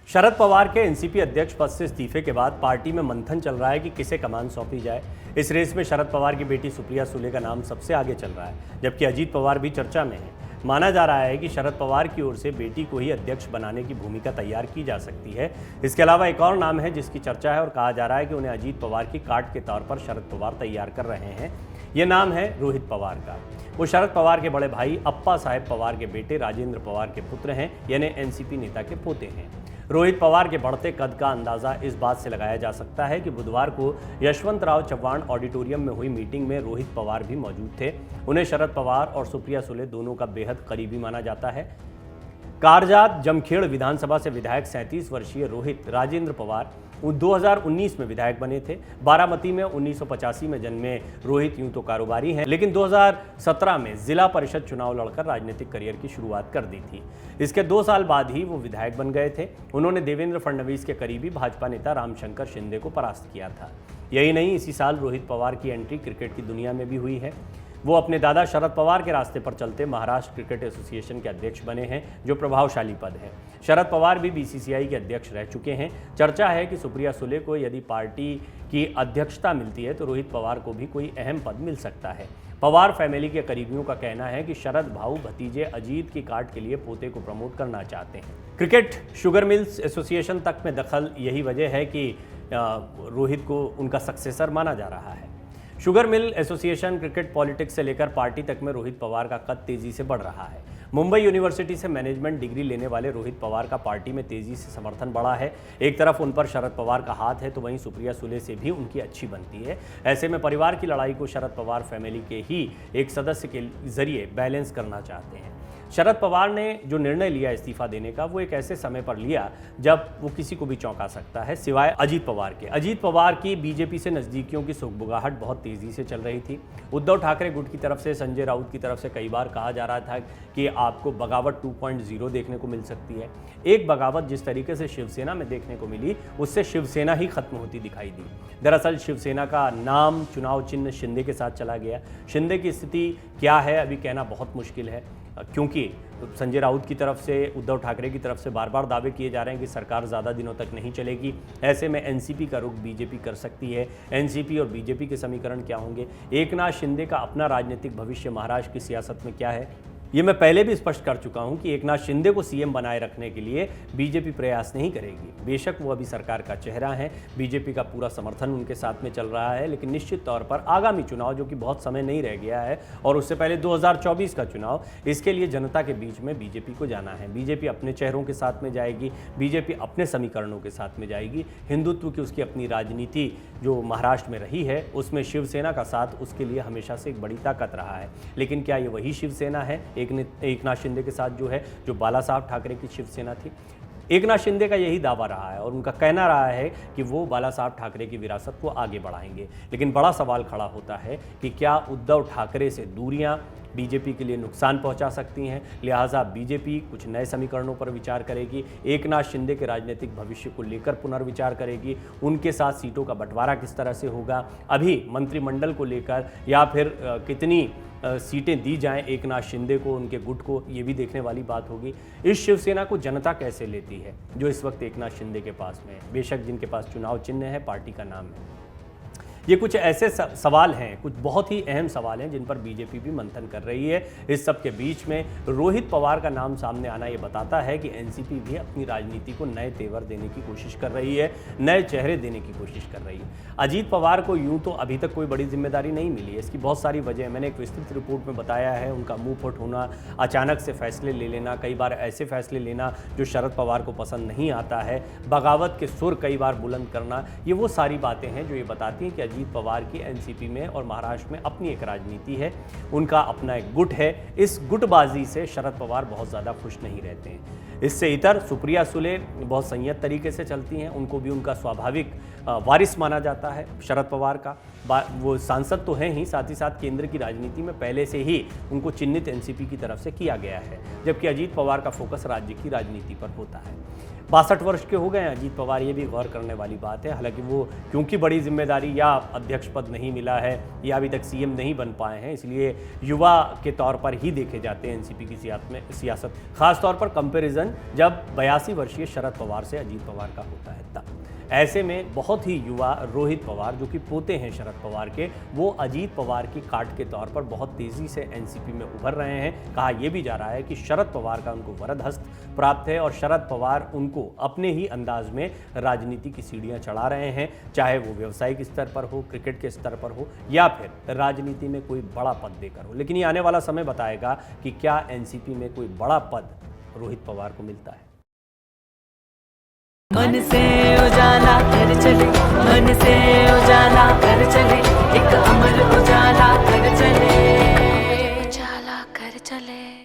शरद पवार के एनसीपी अध्यक्ष पद से इस्तीफे के बाद पार्टी में मंथन चल रहा है कि किसे कमान सौंपी जाए। इस रेस में शरद पवार की बेटी सुप्रिया सुले का नाम सबसे आगे चल रहा है, जबकि अजीत पवार भी चर्चा में है। माना जा रहा है कि शरद पवार की ओर से बेटी को ही अध्यक्ष बनाने की भूमिका तैयार की जा सकती है। इसके अलावा एक और नाम है जिसकी चर्चा है और कहा जा रहा है कि उन्हें अजीत पवार की काट के तौर पर शरद पवार तैयार कर रहे हैं। ये नाम है रोहित पवार का। वो शरद पवार के बड़े भाई अप्पा साहेब पवार के बेटे राजेंद्र पवार के पुत्र हैं, यानी एनसीपी नेता के पोते हैं। रोहित पवार के बढ़ते कद का अंदाजा इस बात से लगाया जा सकता है कि बुधवार को यशवंतराव चव्हाण ऑडिटोरियम में हुई मीटिंग में रोहित पवार भी मौजूद थे। उन्हें शरद पवार और सुप्रिया सुले दोनों का बेहद करीबी माना जाता है। कारजात जमखेड़ विधानसभा से विधायक 37 वर्षीय रोहित राजेंद्र पवार 2019 में विधायक बने थे। बारामती में 1985 में जन्मे रोहित यूं तो कारोबारी हैं, लेकिन 2017 में जिला परिषद चुनाव लड़कर राजनीतिक करियर की शुरुआत कर दी थी। इसके 2 साल बाद ही वो विधायक बन गए थे। उन्होंने देवेंद्र फडणवीस के करीबी भाजपा नेता रामशंकर शिंदे को परास्त किया था। यही नहीं, इसी साल रोहित पवार की एंट्री क्रिकेट की दुनिया में भी हुई है। वो अपने दादा शरद पवार के रास्ते पर चलते महाराष्ट्र क्रिकेट एसोसिएशन के अध्यक्ष बने हैं, जो प्रभावशाली पद है। शरद पवार भी बीसीसीआई के अध्यक्ष रह चुके हैं। चर्चा है कि सुप्रिया सुले को यदि पार्टी की अध्यक्षता मिलती है तो रोहित पवार को भी कोई अहम पद मिल सकता है। पवार फैमिली के करीबियों का कहना है कि शरद भाऊ भतीजे अजीत की काट के लिए पोते को प्रमोट करना चाहते हैं। क्रिकेट शुगर मिल्स एसोसिएशन तक में दखल यही वजह है कि रोहित को उनका सक्सेसर माना जा रहा है। Sugar mill association cricket politics से लेकर पार्टी तक में रोहित पवार का कद तेजी से बढ़ रहा है। मुंबई यूनिवर्सिटी से मैनेजमेंट डिग्री लेने वाले रोहित पवार का पार्टी में तेजी से समर्थन बढ़ा है। एक तरफ उन पर शरद पवार का हाथ है तो वहीं सुप्रिया सुले से भी उनकी अच्छी बनती है। ऐसे में परिवार की लड़ाई को शरद पवार फैमिली के ही एक सदस्य के जरिए बैलेंस करना चाहते हैं। शरद पवार ने जो निर्णय लिया इस्तीफा देने का, वो एक ऐसे समय पर लिया जब वो किसी को भी चौंका सकता है, सिवाय अजीत पवार के। अजीत पवार की बीजेपी से नज़दीकियों की सुगबुगाहट बहुत तेज़ी से चल रही थी। उद्धव ठाकरे गुट की तरफ से, संजय राउत की तरफ से कई बार कहा जा रहा था कि आपको बगावत 2.0 देखने को मिल सकती है। एक बगावत जिस तरीके से शिवसेना में देखने को मिली, उससे शिवसेना ही खत्म होती दिखाई दी। दरअसल शिवसेना का नाम, चुनाव चिन्ह शिंदे के साथ चला गया। शिंदे की स्थिति क्या है अभी कहना बहुत मुश्किल है, क्योंकि संजय राउत की तरफ से, उद्धव ठाकरे की तरफ से बार बार दावे किए जा रहे हैं कि सरकार ज़्यादा दिनों तक नहीं चलेगी। ऐसे में एनसीपी का रुख बीजेपी कर सकती है। एनसीपी और बीजेपी के समीकरण क्या होंगे? एकनाथ शिंदे का अपना राजनीतिक भविष्य महाराष्ट्र की सियासत में क्या है? ये मैं पहले भी स्पष्ट कर चुका हूं कि एकनाथ शिंदे को सीएम बनाए रखने के लिए बीजेपी प्रयास नहीं करेगी। बेशक वो अभी सरकार का चेहरा है, बीजेपी का पूरा समर्थन उनके साथ में चल रहा है, लेकिन निश्चित तौर पर आगामी चुनाव, जो कि बहुत समय नहीं रह गया है, और उससे पहले 2024 का चुनाव, इसके लिए जनता के बीच में बीजेपी को जाना है। बीजेपी अपने चेहरों के साथ में जाएगी, बीजेपी अपने समीकरणों के साथ में जाएगी। हिंदुत्व की उसकी अपनी राजनीति जो महाराष्ट्र में रही है, उसमें शिवसेना का साथ उसके लिए हमेशा से एक बड़ी ताकत रहा है। लेकिन क्या ये वही शिवसेना है एकनाथ शिंदे के साथ जो बाला साहब ठाकरे की शिवसेना थी? एकनाथ शिंदे का यही दावा रहा है और उनका कहना रहा है कि वो बाला साहब ठाकरे की विरासत को आगे बढ़ाएंगे। लेकिन बड़ा सवाल खड़ा होता है कि क्या उद्धव ठाकरे से दूरियां बीजेपी के लिए नुकसान पहुंचा सकती हैं? लिहाजा बीजेपी कुछ नए समीकरणों पर विचार करेगी, एकनाथ शिंदे के राजनीतिक भविष्य को लेकर पुनर्विचार करेगी, उनके साथ सीटों का बंटवारा किस तरह से होगा, अभी मंत्रिमंडल को लेकर, या फिर कितनी सीटें दी जाएं एकनाथ शिंदे को, उनके गुट को, ये भी देखने वाली बात होगी। इस शिवसेना को जनता कैसे लेती है जो इस वक्त एकनाथ शिंदे के पास में है, बेशक जिनके पास चुनाव चिन्ह है, पार्टी का नाम है। ये कुछ ऐसे सवाल हैं, कुछ बहुत ही अहम सवाल हैं जिन पर बीजेपी भी मंथन कर रही है। इस सब के बीच में रोहित पवार का नाम सामने आना ये बताता है कि एनसीपी भी अपनी राजनीति को नए तेवर देने की कोशिश कर रही है, नए चेहरे देने की कोशिश कर रही है। अजीत पवार को यूं तो अभी तक कोई बड़ी जिम्मेदारी नहीं मिली है। इसकी बहुत सारी वजह मैंने एक विस्तृत रिपोर्ट में बताया है। उनका मुंह फट होना, अचानक से फैसले ले लेना, कई बार ऐसे फैसले लेना जो शरद पवार को पसंद नहीं आता है, बगावत के सुर कई बार बुलंद करना, ये वो सारी बातें हैं जो ये बताती हैं कि अजीत पवार की एनसीपी में और महाराष्ट्र में अपनी एक राजनीति है, उनका अपना एक गुट है। इस गुटबाजी से शरद पवार बहुत ज़्यादा खुश नहीं रहते हैं। इससे इतर सुप्रिया सुले बहुत संयत तरीके से चलती हैं, उनको भी उनका स्वाभाविक वारिस माना जाता है शरद पवार का। वो सांसद तो हैं ही, साथ ही साथ केंद्र की राजनीति में पहले से ही उनको चिन्हित एनसीपी की तरफ से किया गया है, जबकि अजीत पवार का फोकस राज्य की राजनीति पर होता है। 62 वर्ष के हो गए हैं अजीत पवार, ये भी गौर करने वाली बात है। हालांकि वो क्योंकि बड़ी जिम्मेदारी या अध्यक्ष पद नहीं मिला है या अभी तक सीएम नहीं बन पाए हैं, इसलिए युवा के तौर पर ही देखे जाते हैं एनसीपी की सियासत। खासतौर पर कंपैरिजन जब 82 वर्षीय शरद पवार से अजीत पवार का होता है तब। ऐसे में बहुत ही युवा रोहित पवार, जो कि पोते हैं शरद पवार के, वो अजीत पवार की काट के तौर पर बहुत तेज़ी से एनसीपी में उभर रहे हैं। कहा यह भी जा रहा है कि शरद पवार का उनको वरद हस्त प्राप्त है और शरद पवार उनको अपने ही अंदाज में राजनीति की सीढ़ियां चढ़ा रहे हैं, चाहे वो व्यावसायिक स्तर पर हो, क्रिकेट के स्तर पर हो या फिर राजनीति में कोई बड़ा पद देकर हो। लेकिन ये आने वाला समय बताएगा कि क्या एनसीपी में कोई बड़ा पद रोहित पवार को मिलता है। मन से उजाला कर चले, मन से उजाला कर चले, एक अमर उजाला कर चले, उजाला कर चले।